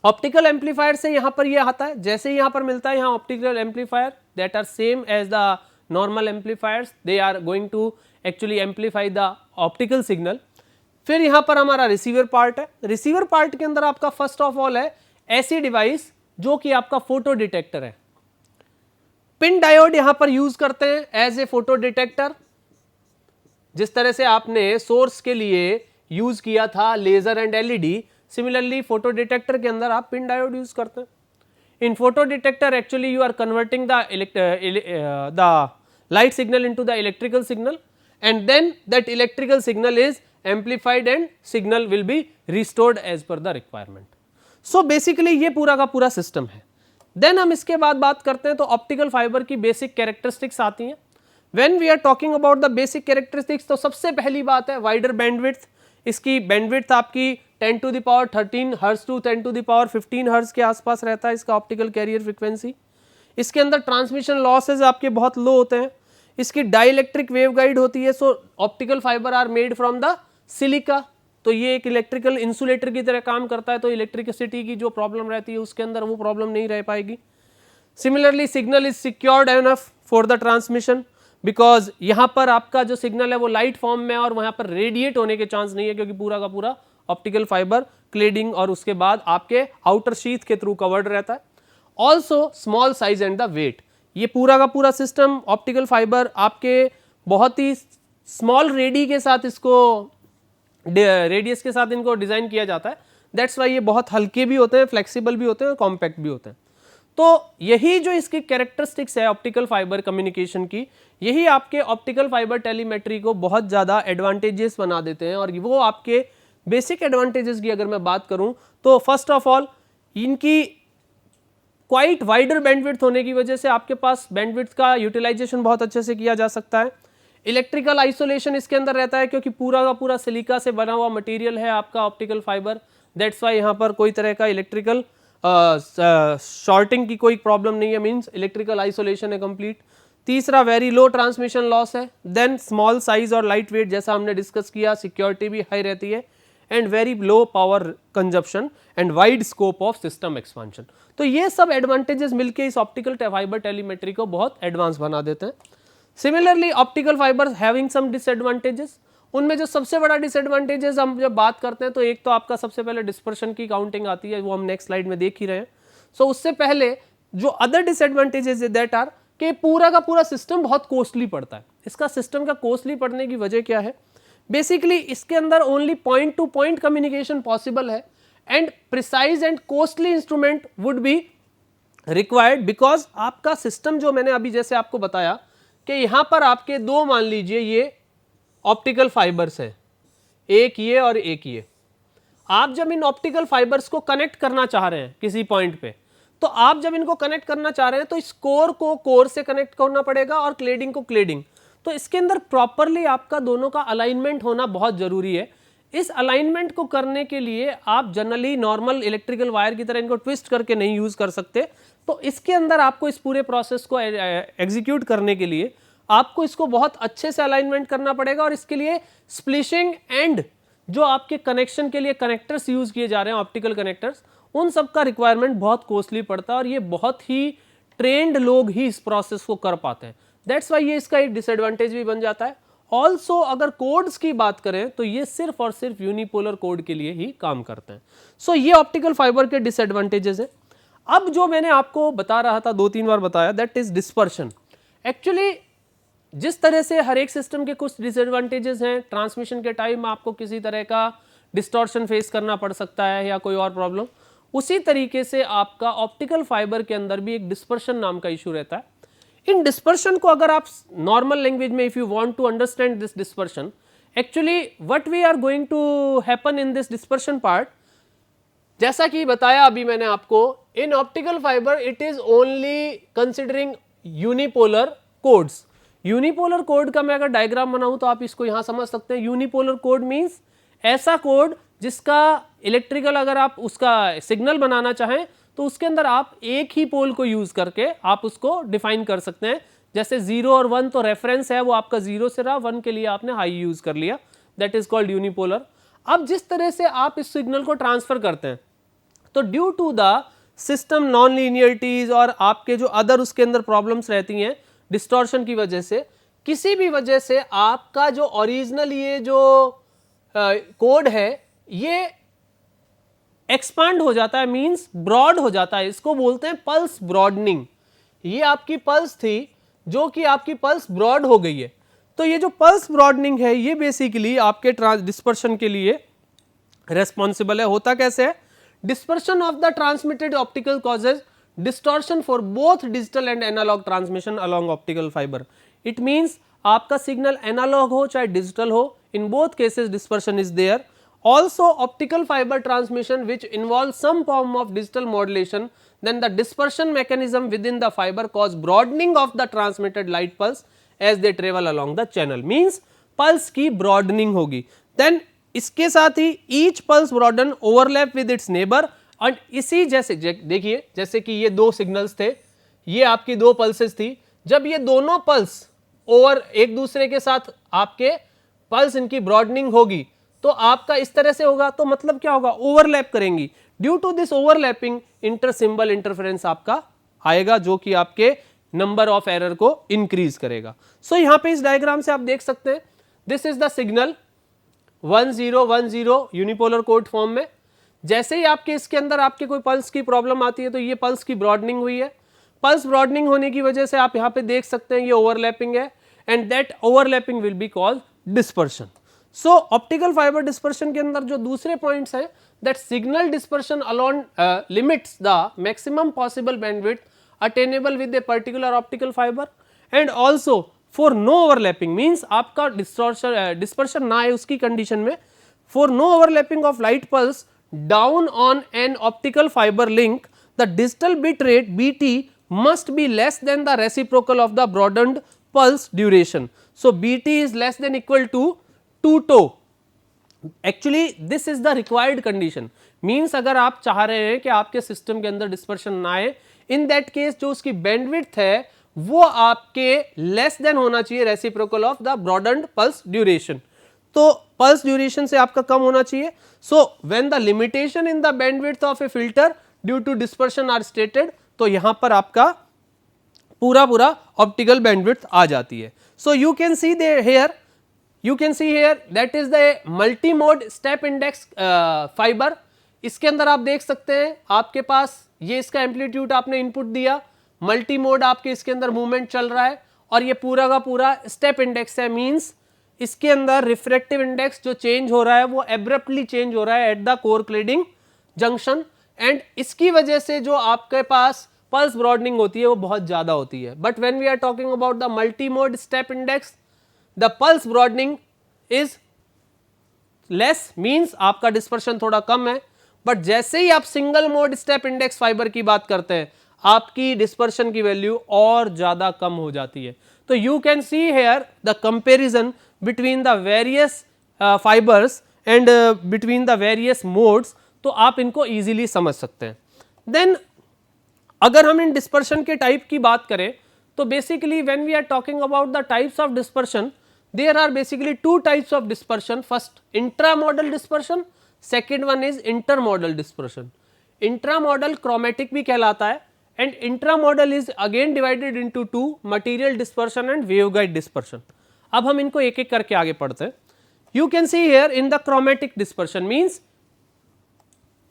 Speaker 2: ऑप्टिकल एम्पलीफायर से यहां पर ये आता है, जैसे यहां पर मिलता है यहां optical amplifier that are same as the normal amplifiers, they are going to actually amplify the optical signal. फिर यहां पर हमारा रिसीवर पार्ट है. रिसीवर पार्ट के अंदर आपका फर्स्ट ऑफ ऑल है ऐसी डिवाइस जो कि आपका फोटो डिटेक्टर है. पिन डायोड यहां पर यूज करते हैं एज ए फोटो डिटेक्टर, जिस तरह से आपने सोर्स के लिए यूज किया था laser and LED, similarly photo detector के अंदर आप पिन डायोड यूज करते हैं. In photo detector actually you are converting the light signal into the electrical signal, and then that electrical signal is amplified and signal will be restored as per the requirement. So basically ये पूरा का पूरा system है. Then हम इसके बाद बात करते हैं तो ऑप्टिकल फाइबर की बेसिक कैरेक्टरिस्टिक्स आती हैं. When we are talking about the basic characteristics तो सबसे पहली बात है वाइडर बैंडविड्थ. इसकी बैंडविड्थ आपकी 10 to the power 13 hertz to 10 to the power 15 hertz के आसपास रहता है इसका ऑप्टिकल कैरियर फ्रीक्वेंसी. इसके अंदर ट्रांसमिशन लॉसेज आपके बहुत लो होते हैं. इसकी डाइलेक्ट्रिक वेव गाइड होती है. So optical fibre are made from the silica, तो ये एक इलेक्ट्रिकल इंसुलेटर की तरह काम करता है, तो इलेक्ट्रिसिटी की जो प्रॉब्लम रहती है उसके अंदर वो प्रॉब्लम नहीं रह पाएगी. Similarly signal is secured enough for the transmission, because यहाँ पर आपका जो सिग्नल है वो लाइट फॉर्म में है और वहाँ पर रेडिएट होने के चांस नहीं है, क्योंकि पूरा का पूरा ऑप्टिकल फाइबर क्लेडिंग और उसके बाद आपके आउटर शीथ के थ्रू कवर्ड रहता है. Also small size and the weight, ये पूरा का पूरा सिस्टम ऑप्टिकल फाइबर आपके बहुत ही स्मॉल रेडी के साथ, इसको रेडियस के साथ इनको डिजाइन किया जाता है. दैट्स वाई ये बहुत हल्के भी होते हैं, फ्लेक्सिबल भी होते हैं और कॉम्पैक्ट भी होते हैं. तो यही जो इसकी कैरेक्टरिस्टिक्स है ऑप्टिकल फाइबर कम्युनिकेशन की, यही आपके ऑप्टिकल फाइबर टेलीमेट्री को बहुत ज़्यादा एडवांटेजेस बना देते हैं. और वो आपके बेसिक एडवांटेजेस की अगर मैं बात करूं तो फर्स्ट ऑफ ऑल इनकी क्वाइट वाइडर बैंडविड्थ होने की वजह से आपके पास बैंडविड्थ का यूटिलाइजेशन बहुत अच्छे से किया जा सकता है. इलेक्ट्रिकल आइसोलेशन इसके अंदर रहता है क्योंकि पूरा का पूरा सिलिका से बना हुआ मटेरियल है आपका ऑप्टिकल फाइबर. दैट्स वाई यहाँ पर कोई तरह का इलेक्ट्रिकल शॉर्टिंग की कोई प्रॉब्लम नहीं है, मींस इलेक्ट्रिकल आइसोलेशन है कंप्लीट. तीसरा वेरी लो ट्रांसमिशन लॉस है. देन स्मॉल साइज और लाइट वेट जैसा हमने डिस्कस किया, सिक्योरिटी भी हाई रहती है, and very low power consumption and wide scope of system expansion. तो ये सब एडवांटेजेस मिलके इस ऑप्टिकल फाइबर टेलीमेट्री को बहुत एडवांस बना देते हैं. Similarly optical fiber having some disadvantages, उनमें जो सबसे बड़ा डिसएडवांटेजेस हम जब बात करते हैं तो एक तो आपका सबसे पहले डिस्पर्शन की काउंटिंग आती है, वो हम नेक्स्ट स्लाइड में देख ही रहे हैं. सो उससे पहले जो अदर डिसएडवांटेजेस दैट आर कि पूरा का पूरा सिस्टम बहुत कॉस्टली पड़ता है. इसका सिस्टम का कॉस्टली पड़ने की वजह क्या है? बेसिकली इसके अंदर only point to point communication possible है, and precise and costly instrument would be required because आपका सिस्टम जो मैंने अभी जैसे आपको बताया कि यहां पर आपके दो मान लीजिए ये ऑप्टिकल फाइबर्स है, एक ये और एक ये। आप जब इन ऑप्टिकल फाइबर्स को कनेक्ट करना चाह रहे हैं किसी पॉइंट पे, तो आप जब इनको कनेक्ट करना चाह रहे हैं तो इस कोर को कोर से कनेक्ट करना पड़ेगा और क्लेडिंग को क्लेडिंग। तो इसके अंदर प्रॉपरली आपका दोनों का अलाइनमेंट होना बहुत जरूरी है। इस अलाइनमेंट को करने के लिए आप जनरली नॉर्मल इलेक्ट्रिकल वायर की तरह इनको ट्विस्ट करके नहीं यूज कर सकते। तो इसके अंदर आपको इस पूरे प्रोसेस को एग्जीक्यूट करने के लिए आपको इसको बहुत अच्छे से अलाइनमेंट करना पड़ेगा, और इसके लिए स्प्लिशिंग एंड जो आपके कनेक्शन के लिए कनेक्टर्स यूज किए जा रहे हैं, ऑप्टिकल कनेक्टर्स, उन सब का रिक्वायरमेंट बहुत कॉस्टली पड़ता है और ये बहुत ही ट्रेंड लोग ही इस प्रोसेस को कर पाते हैं। दैट्स वाई ये इसका एक डिसएडवांटेज भी बन जाता है। ऑल्सो अगर कोड्स की बात करें तो ये सिर्फ और सिर्फ यूनिपोलर कोड के लिए ही काम करते हैं। सो ये ऑप्टिकल फाइबर के डिसएडवांटेजेस हैं। अब जो मैंने आपको बता रहा था, 2-3 बार बताया, दैट इज डिस्पर्शन। एक्चुअली जिस तरह से हर एक सिस्टम के कुछ डिसएडवांटेजेस हैं, ट्रांसमिशन के टाइम आपको किसी तरह का डिस्टॉर्शन फेस करना पड़ सकता है या कोई और प्रॉब्लम, उसी तरीके से आपका ऑप्टिकल फाइबर के अंदर भी एक डिस्पर्शन नाम का इशू रहता है। इन डिस्पर्शन को अगर आप नॉर्मल लैंग्वेज में, if you want to understand this dispersion, actually what we are going to happen in this dispersion part, जैसा कि बताया अभी मैंने आपको, in optical fiber it is only considering unipolar codes. Unipolar code का मैं अगर डायग्राम बनाऊं तो आप इसको यहां समझ सकते हैं। यूनिपोलर कोड मींस ऐसा कोड जिसका इलेक्ट्रिकल, अगर आप उसका सिग्नल बनाना चाहें तो उसके अंदर आप एक ही पोल को यूज करके आप उसको डिफाइन कर सकते हैं। जैसे 0 और 1 तो रेफरेंस है, वो आपका 0 से रहा, 1 के लिए आपने हाई यूज कर लिया, दैट इज कॉल्ड यूनिपोलर। अब जिस तरह से आप इस सिग्नल को ट्रांसफर करते हैं, तो due to the system non linearities और आपके जो अदर उसके अंदर प्रॉब्लम्स रहती हैं डिस्टॉर्शन की वजह से, किसी भी वजह से आपका जो ओरिजिनल ये जो कोड है ये एक्सपांड हो जाता है, मींस ब्रॉड हो जाता है। इसको बोलते हैं पल्स ब्रॉडनिंग। ये आपकी पल्स थी जो कि आपकी पल्स ब्रॉड हो गई है। तो ये जो पल्स ब्रॉडनिंग है ये बेसिकली आपके डिस्पर्शन के लिए रेस्पॉन्सिबल है। होता कैसे है? Dispersion of the transmitted optical causes distortion for both digital and analog transmission along optical fiber. It means आपका सिग्नल एनालॉग हो चाहे डिजिटल हो, in both cases dispersion is there. Also optical fiber transmission which involves some form of digital modulation, then the dispersion mechanism within the fiber cause broadening of the transmitted light pulse as they travel along the channel, means pulse की broadening होगी। then इसके साथ ही each pulse broaden overlap with its neighbor, और इसी जैसे देखिए जैसे कि ये दो सिग्नल्स थे, ये आपकी दो पल्सेस थी, जब ये दोनों पल्स ओवर एक दूसरे के साथ आपके पल्स इनकी ब्रॉडनिंग होगी तो आपका इस तरह से होगा, तो मतलब क्या होगा? ओवरलैप करेंगी। Due to this overlapping inter symbol interference आपका आएगा जो कि आपके नंबर ऑफ एरर को इंक्रीज करेगा। सो यहां पे इस डायग्राम से आप देख सकते हैं, this is the signal 1010 unipolar code form में। जैसे ही आपके इसके अंदर आपके कोई पल्स की प्रॉब्लम आती है तो ये पल्स की ब्रॉडनिंग हुई है। पल्स ब्रॉडनिंग होने की वजह से आप यहां पे देख सकते हैं ये ओवरलैपिंग है, and that overlapping will be called dispersion. So optical fiber dispersion के अंदर जो दूसरे पॉइंट्स हैं, that signal dispersion alone limits the maximum possible bandwidth attainable with a particular optical fiber, and also for no overlapping, means आपका dispersion ना आए उसकी condition में, for no overlapping of light pulse down on an optical fiber link, the digital bit rate BT must be less than the reciprocal of the broadened pulse duration. So BT is less than equal to 2 tau. Actually this is the required condition. Means अगर आप चाह रहे हैं कि आपके system के अंदर dispersion ना आए, इन दैट केस जो उसकी बैंडविड्थ है वो आपके लेस देन होना चाहिए reciprocal of the broadened pulse duration. तो पल्स ड्यूरेशन से आपका कम होना चाहिए। So when the limitation in the bandwidth of a filter due to dispersion are stated, तो यहां पर आपका पूरा ऑप्टिकल बैंडविड्थ आ जाती है। So you can see here that is the multi mode step index fibre. इसके अंदर आप देख सकते हैं आपके पास ये इसका एम्पलीट्यूड आपने इनपुट दिया, मल्टी मोड आपके इसके अंदर मूवमेंट चल रहा है, और ये पूरा का पूरा स्टेप इंडेक्स है। मींस इसके अंदर रिफ्रैक्टिव इंडेक्स जो चेंज हो रहा है वो एब्रप्टली चेंज हो रहा है at the core cladding junction, and इसकी वजह से जो आपके पास पल्स ब्रॉडनिंग होती है वो बहुत ज़्यादा होती है. But when we are talking about the multi mode step index, the pulse broadening is less, means आपका डिस्पर्शन थोड़ा कम है. बट जैसे ही आप single mode step index fiber की बात करते हैं, आपकी डिस्पर्शन की वैल्यू और ज़्यादा कम हो जाती है. तो you can see here the comparison between the various fibers and between the various modes, तो आप इनको इजीली समझ सकते हैं. देन अगर हम इन डिस्पर्शन के टाइप की बात करें, तो basically when we are talking about the types of dispersion, there are basically two types of dispersion. First, intramodal dispersion, second one is intermodal dispersion. Intramodal chromatic भी कहलाता है, and intramodal is again divided into two, material dispersion and waveguide dispersion. अब हम इनको एक एक करके आगे पढ़ते हैं. You can see here in the chromatic dispersion means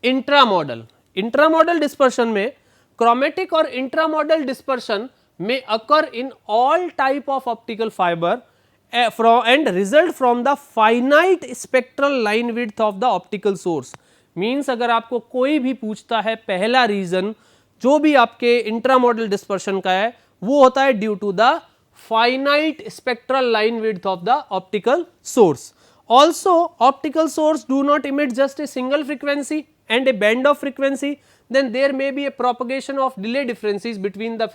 Speaker 2: intramodal. Intramodal dispersion में chromatic और intramodal dispersion may occur in all type of optical fiber and result from the finite spectral line width of the optical source. Means अगर आपको कोई भी पूछता है, पहला reason जो भी आपके इंट्रामोडल डिस्पर्शन का है वो होता है due to the finite spectral line width of the optical source. Also, optical source do not emit just a single frequency and a band of frequency, then there may be a propagation of delay differences between the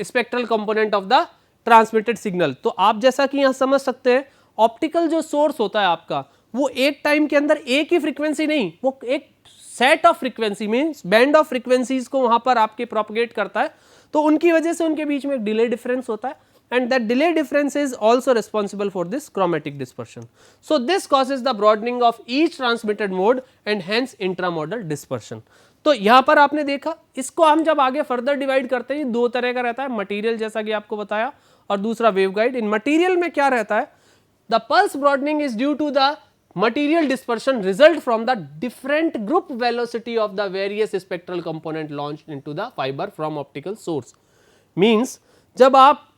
Speaker 2: spectral component of the transmitted signal. तो आप जैसा कि यहाँ समझ सकते हैं, optical जो source होता है आपका, वो एक टाइम के अंदर एक ही फ्रीक्वेंसी नहीं, वो एक set of frequency means band of frequencies को वहां पर आपके प्रोपगेट करता है. तो उनकी वजह से उनके बीच में एक डिले डिफरेंस होता है, and that delay difference is also responsible for this chromatic dispersion. So this causes the broadening of each transmitted mode and hence intramodal dispersion. तो यहाँ पर आपने देखा, इसको हम जब आगे फर्दर डिवाइड करते हैं, दो तरह का रहता है, मटीरियल जैसा कि आपको बताया, और दूसरा वेवगाइड. इन मटीरियल में क्या रहता है, the pulse broadening is due to the material dispersion result from the different group velocity of the various spectral component launched into the fiber from optical source. Means जब आप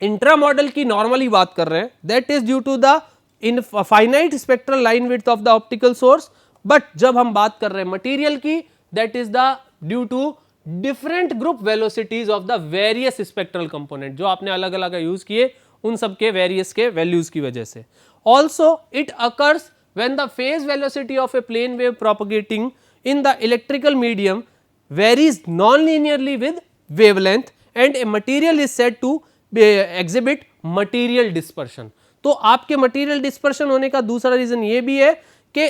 Speaker 2: इंट्रामॉडल की normally बात कर रहे हैं, that is due to the in finite spectral line width of the optical source. But जब हम बात कर रहे हैं मटीरियल की, that is the due to different group velocities of the various spectral component, जो आपने अलग अलग यूज किए उन सब के वेरियस के वैल्यूज की वजह से. Also it occurs when the phase velocity of a plane wave propagating in the electrical medium varies non linearly with wavelength and a material is said to exhibit material dispersion. तो आपके material dispersion होने का दूसरा reason ये भी है कि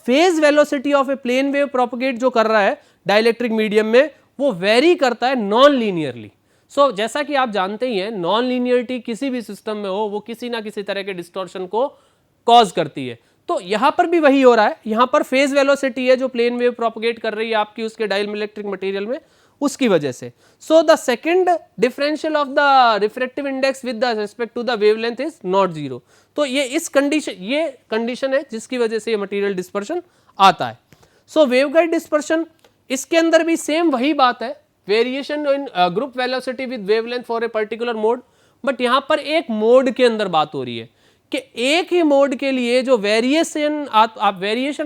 Speaker 2: phase velocity of a plane wave propagate जो कर रहा है डाइलेक्ट्रिक मीडियम में, वो वेरी करता है नॉन लीनियरली. सो जैसा कि आप जानते ही हैं, नॉन लीनियरिटी किसी भी सिस्टम में हो, वो किसी ना किसी तरह के डिस्टॉर्शन को कॉज करती है. तो यहां पर भी वही हो रहा है. यहां पर फेज वेलोसिटी है जो प्लेन वेव प्रोपगेट कर रही है आपकी उसके डाइलेक्ट्रिक मटेरियल में, उसकी वजह से. So the second differential of the refractive index with the respect to the wavelength is not zero. तो ये कंडीशन है जिसकी वजह से ये मटेरियल डिस्पर्शन आता है. सो वेवगाइड डिस्पर्शन, इसके अंदर भी सेम वही बात है, variation in group velocity with wavelength for a particular mode. But यहां पर एक मोड के अंदर बात हो रही है कि एक ही मोड के लिए जो वेरिएशन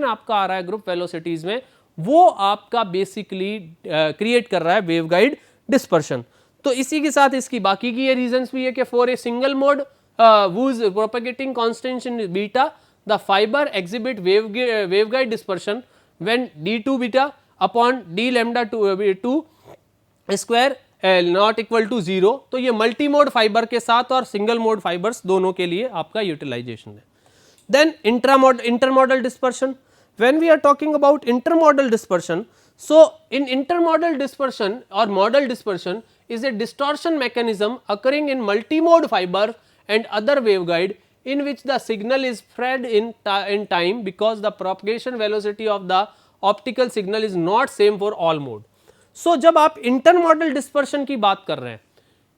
Speaker 2: आपका आ रहा है ग्रुप वेलोसिटीज में, वो आपका बेसिकली क्रिएट कर रहा है वेवगाइड डिस्पर्शन. तो इसी के साथ इसकी बाकी की ये रीजंस भी है कि for A single mode whose propagating constant in beta, the fiber exhibit waveguide dispersion when d2 beta upon d lambda 2 square not equal to 0. तो ये मल्टी मोड फाइबर के साथ और सिंगल मोड फाइबर्स दोनों के लिए आपका यूटिलाइजेशन है. Then intermodal dispersion. When we are talking about intermodal dispersion, so in intermodal dispersion or modal dispersion is a distortion mechanism occurring in multimode fiber and other waveguide in which the signal is spread in time because the propagation velocity of the optical signal is not same for all mode. So जब आप intermodal dispersion की बात कर रहे हैं,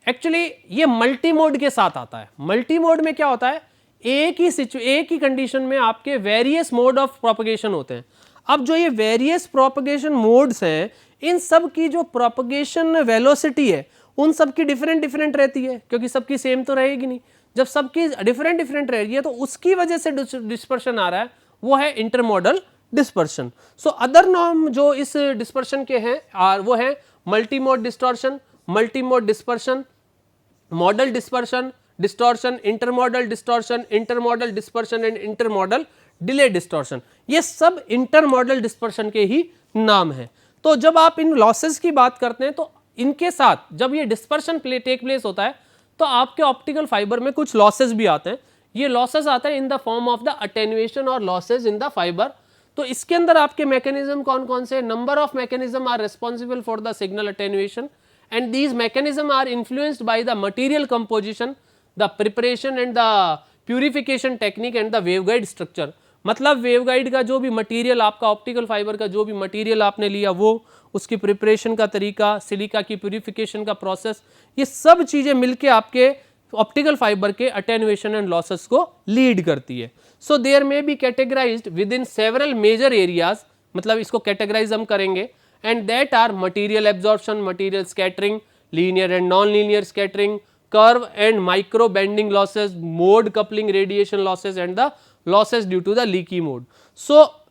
Speaker 2: actually ये multi mode के साथ आता है. मल्टी मोड में क्या होता है, एक ही कंडीशन में आपके वेरियस मोड ऑफ प्रोपगेशन होते हैं. अब जो ये वेरियस प्रोपगेशन मोड्स हैं, इन सब की जो प्रोपगेशन वेलोसिटी है उन सब की डिफरेंट रहती है, क्योंकि सबकी सेम तो रहेगी नहीं. जब सबकी डिफरेंट रह रही है तो उसकी वजह से डिस्पर्शन आ रहा है, वो है intermodal dispersion. So other norm जो इस डिस्पर्शन के हैं वो है multimode distortion, multimode dispersion, modal dispersion, distortion, intermodal distortion, intermodal dispersion and intermodal delay distortion. ये सब intermodal dispersion के ही नाम हैं. तो जब आप इन losses की बात करते हैं तो इनके साथ जब ये dispersion take place होता है तो आपके ऑप्टिकल फाइबर में कुछ लॉसेस भी आते हैं. ये लॉसेस आते हैं in the form of the attenuation और लॉसेस इन द फाइबर. तो इसके अंदर आपके मैकेनिज्म कौन कौन से, number of mechanism are responsible for the signal attenuation and these mechanism are influenced by the material composition, the preparation and the purification technique and the waveguide structure. मतलब waveguide का जो भी मटेरियल, आपका optical fibre का जो भी material आपने लिया वो, उसकी प्रिपरेशन का तरीका, सिलिका की प्यूरिफिकेशन का प्रोसेस, ये सब चीज़ें मिलके आपके ऑप्टिकल फाइबर के अटेन्युएशन एंड लॉसेस को लीड करती है. So there may be categorised within several major areas, मतलब इसको कैटेगराइज हम करेंगे, and that are material absorption, material scattering, linear and non linear scattering, curve and micro bending losses, mode coupling radiation losses and the losses due to the leaky mode. So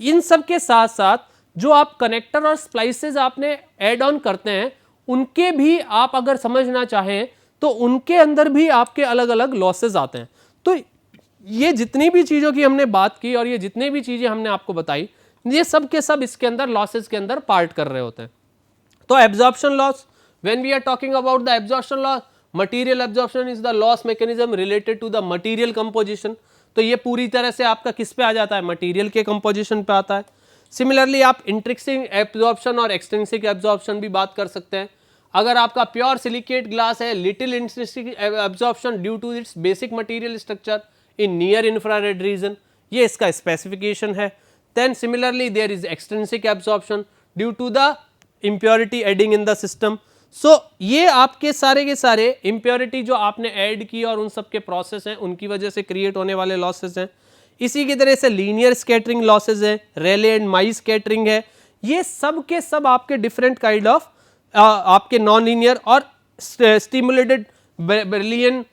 Speaker 2: इन सब के साथ साथ जो आप connector और splices आपने add on करते हैं उनके भी आप अगर समझना चाहें तो उनके अंदर भी आपके अलग अलग लॉसेस आते हैं. तो ये जितनी भी चीज़ों की हमने बात की और ये जितनी भी चीज़ें हमने आपको बताई, ये सब के सब इसके अंदर लॉसेस के अंदर पार्ट कर रहे होते हैं. तो absorption loss, when we are talking about the absorption loss, material absorption is the loss mechanism related to the material composition. तो ये पूरी तरह से आपका किस पे आ जाता है, मटीरियल के कंपोजिशन पे आता है. सिमिलरली आप इंट्रिंसिक एब्जॉर्प्शन और एक्सट्रिंसिक एब्जॉर्प्शन भी बात कर सकते हैं. अगर आपका प्योर सिलिकेट ग्लास है, little intrinsic absorption due to its basic material structure in near infrared region, ये इसका स्पेसिफिकेशन है. Then similarly there is extrinsic absorption due to the impurity adding in the system. So ये आपके सारे के सारे impurity जो आपने ऐड की और उन सब के प्रोसेस हैं उनकी वजह से क्रिएट होने वाले लॉसेस हैं. इसी की तरह से लीनियर स्कैटरिंग लॉसेज है, रेले एंड माई स्कैटरिंग है. ये सब के सब आपके डिफरेंट काइंड ऑफ आपके नॉन लीनियर और stimulated Brillouin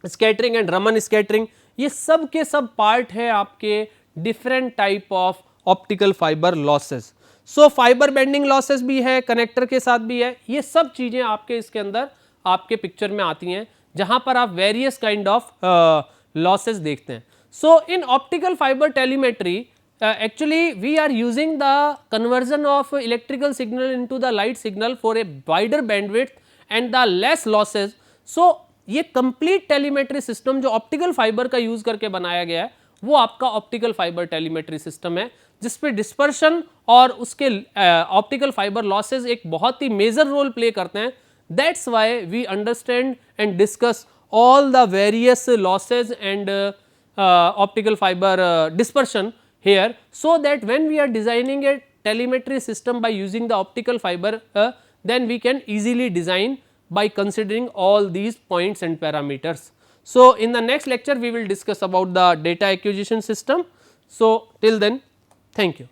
Speaker 2: scattering and Raman scattering, ये सब के सब पार्ट है आपके different type of optical fibre losses. So fibre bending losses भी है, कनेक्टर के साथ भी है. ये सब चीजें आपके इसके अंदर आपके पिक्चर में आती हैं जहां पर आप वेरियस काइंड ऑफ लॉसेस देखते हैं. So in optical fiber telemetry, actually we are using the conversion of electrical signal into the light signal for a wider bandwidth and the less losses. So ये complete telemetry system जो optical fiber का use करके बनाया गया है वो आपका optical fiber telemetry system है जिसपे dispersion और उसके optical fiber losses एक बहुत ही major role play करते हैं. That's why we understand and discuss all the various losses and optical fiber dispersion here, so that when we are designing a telemetry system by using the optical fiber, then we can easily design by considering all these points and parameters. So in the next lecture we will discuss about the data acquisition system. So till then, thank you.